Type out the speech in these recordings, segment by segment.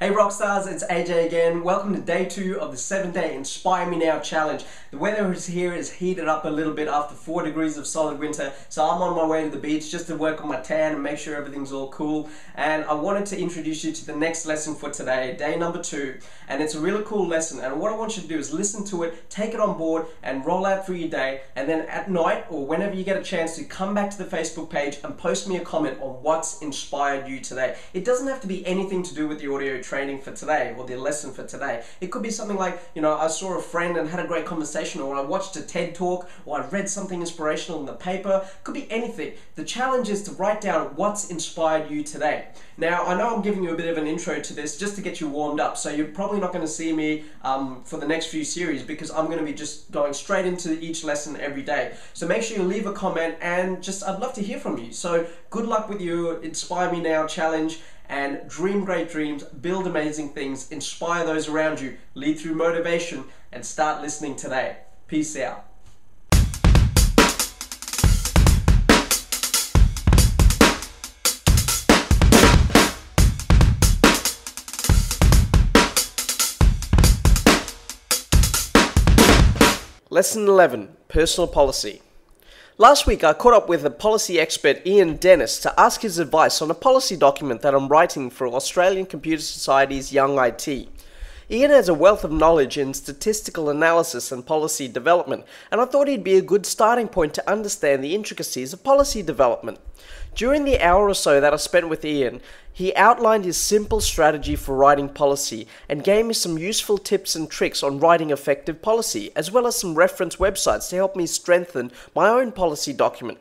Hey Rockstars, it's AJ again. Welcome to day 2 of the 7-day Inspire Me Now challenge. The weather here is heated up a little bit after 4 degrees of solid winter, so I'm on my way to the beach just to work on my tan and make sure everything's all cool. And I wanted to introduce you to the next lesson for today, day number 2. And it's a really cool lesson, and what I want you to do is listen to it, take it on board, and roll out through your day. And then at night, or whenever you get a chance to, come back to the Facebook page and post me a comment on what's inspired you today. It doesn't have to be anything to do with the audio training for today or the lesson for today. It could be something like, I saw a friend and had a great conversation, or I watched a TED talk, or I read something inspirational in the paper. It could be anything. The challenge is to write down what's inspired you today. Now, I know I'm giving you a bit of an intro to this just to get you warmed up, so you're probably not going to see me for the next few series, because I'm going to be just going straight into each lesson every day. So make sure you leave a comment, and I'd love to hear from you. So good luck with your Inspire Me Now challenge, and dream great dreams, build amazing things, inspire those around you, lead through motivation, and start listening today. Peace out. Lesson 11, Personal Policy. Last week I caught up with a policy expert, Ian Dennis, to ask his advice on a policy document that I'm writing for Australian Computer Society's Young IT. Ian has a wealth of knowledge in statistical analysis and policy development, and I thought he'd be a good starting point to understand the intricacies of policy development. During the hour or so that I spent with Ian, he outlined his simple strategy for writing policy and gave me some useful tips and tricks on writing effective policy, as well as some reference websites to help me strengthen my own policy document.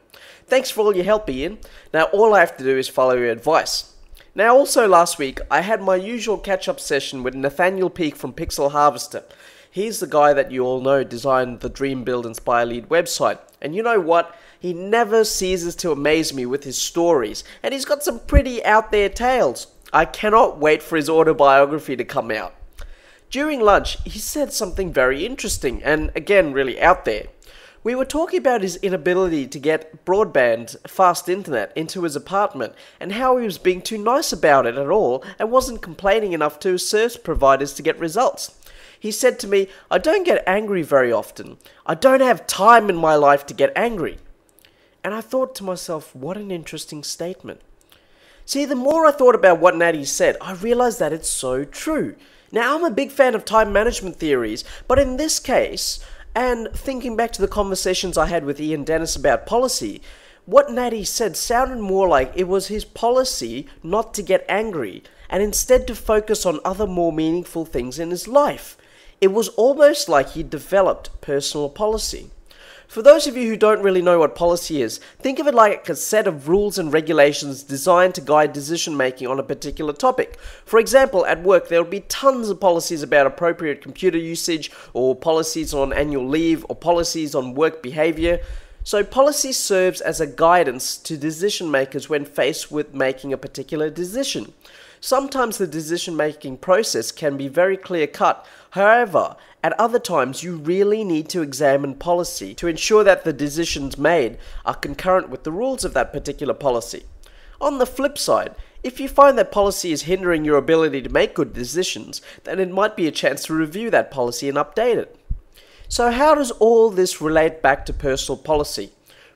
Thanks for all your help, Ian. Now all I have to do is follow your advice. Now also last week, I had my usual catch-up session with Nathaniel Peake from Pixel Harvester. He's the guy that you all know designed the Dream, Build, Inspire, Lead website. And you know what? He never ceases to amaze me with his stories, and he's got some pretty out there tales. I cannot wait for his autobiography to come out. During lunch, he said something very interesting, and again really out there. We were talking about his inability to get broadband, fast internet into his apartment, and how he was being too nice about it at all and wasn't complaining enough to his service providers to get results. He said to me, "I don't get angry very often. I don't have time in my life to get angry." And I thought to myself, what an interesting statement. See, the more I thought about what Natty said, I realized that it's so true. Now, I'm a big fan of time management theories, but in this case, and thinking back to the conversations I had with Ian Dennis about policy, what Natty said sounded more like it was his policy not to get angry, and instead to focus on other more meaningful things in his life. It was almost like he developed personal policy. For those of you who don't really know what policy is, think of it like a set of rules and regulations designed to guide decision making on a particular topic. For example, at work there will be tons of policies about appropriate computer usage, or policies on annual leave, or policies on work behavior. So policy serves as a guidance to decision makers when faced with making a particular decision. Sometimes the decision-making process can be very clear-cut. However, at other times you really need to examine policy to ensure that the decisions made are concurrent with the rules of that particular policy. On the flip side, if you find that policy is hindering your ability to make good decisions, then it might be a chance to review that policy and update it. So how does all this relate back to personal policy?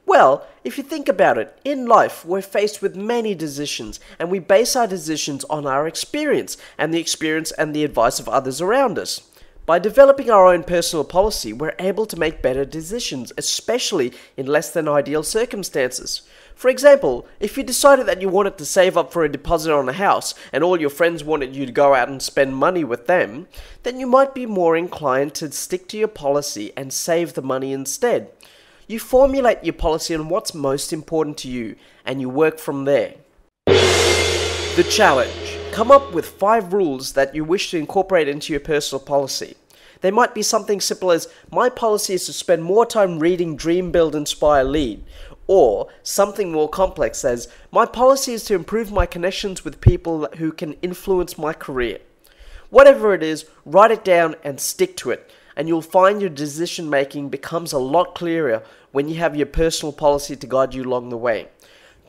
Well, if you think about it, in life we're faced with many decisions, and we base our decisions on our experience and the advice of others around us. By developing our own personal policy, we're able to make better decisions, especially in less than ideal circumstances. For example, if you decided that you wanted to save up for a deposit on a house and all your friends wanted you to go out and spend money with them, then you might be more inclined to stick to your policy and save the money instead. You formulate your policy on what's most important to you, and you work from there. The challenge. Come up with 5 rules that you wish to incorporate into your personal policy. They might be something simple as, my policy is to spend more time reading Dream, Build, Inspire, Lead. Or something more complex as, my policy is to improve my connections with people who can influence my career. Whatever it is, write it down and stick to it, and you'll find your decision making becomes a lot clearer when you have your personal policy to guide you along the way.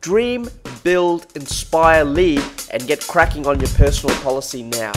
Dream, build, inspire, lead, and get cracking on your personal policy now.